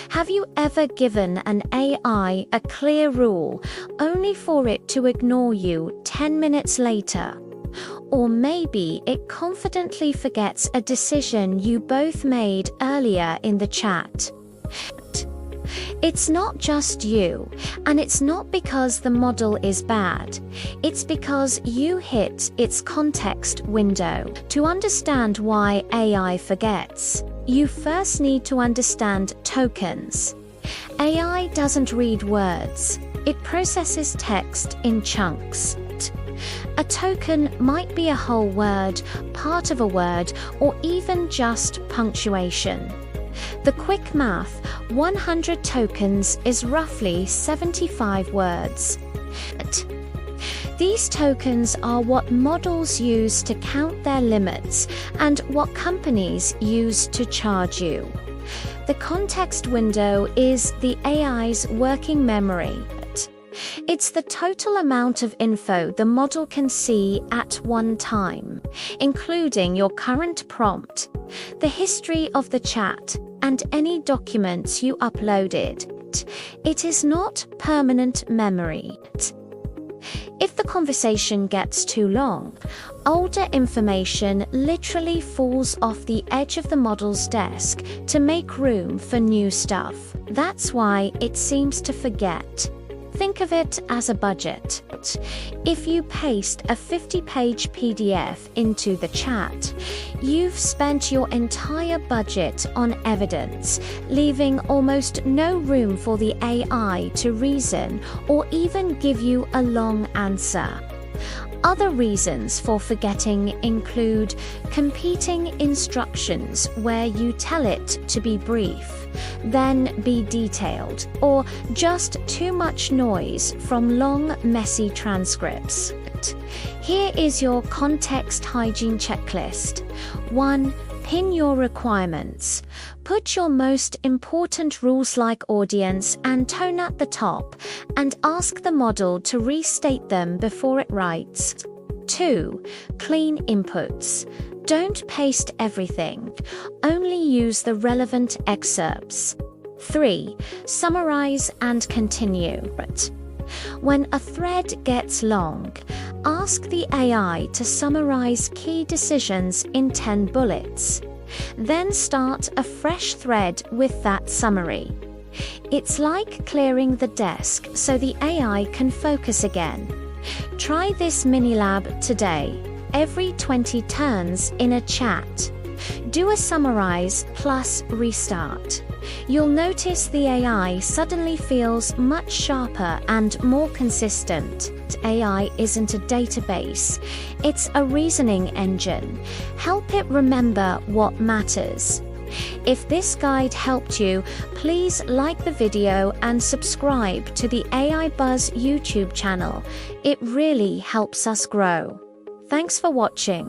Have you ever given an AI a clear rule, only for it to ignore you 10 minutes later? Or maybe it confidently forgets a decision you both made earlier in the chat. It's not just you, and it's not because the model is bad. It's because you hit its context window. To understand why AI forgets, you first need to understand tokens. AI doesn't read words. It processes text in chunks. A token might be a whole word, part of a word, or even just punctuation. The quick math, 100 tokens is roughly 75 words. These tokens are what models use to count their limits and what companies use to charge you. The context window is the AI's working memory. It's the total amount of info the model can see at one time, including your current prompt, the history of the chat, and any documents you uploaded. It is not permanent memory. If the conversation gets too long, older information literally falls off the edge of the model's desk to make room for new stuff. That's why it seems to forget. Think of it as a budget. If you paste a 50-page PDF into the chat, you've spent your entire budget on evidence, leaving almost no room for the AI to reason or even give you a long answer. Other reasons for forgetting include competing instructions where you tell it to be brief, then be detailed, or just too much noise from long, messy transcripts. Here is your context hygiene checklist. 1. Pin your requirements. Put your most important rules like audience and tone at the top, and ask the model to restate them before it writes. 2. Clean inputs. Don't paste everything. Only use the relevant excerpts. 3. Summarize and continue. When a thread gets long, ask the AI to summarize key decisions in 10 bullets. Then start a fresh thread with that summary. It's like clearing the desk so the AI can focus again. Try this mini lab today. Every 20 turns in a chat, do a summarize plus restart. You'll notice the AI suddenly feels much sharper and more consistent. AI isn't a database, it's a reasoning engine. Help it remember what matters. If this guide helped you, please like the video and subscribe to the AI Buzz YouTube channel. It really helps us grow. Thanks for watching.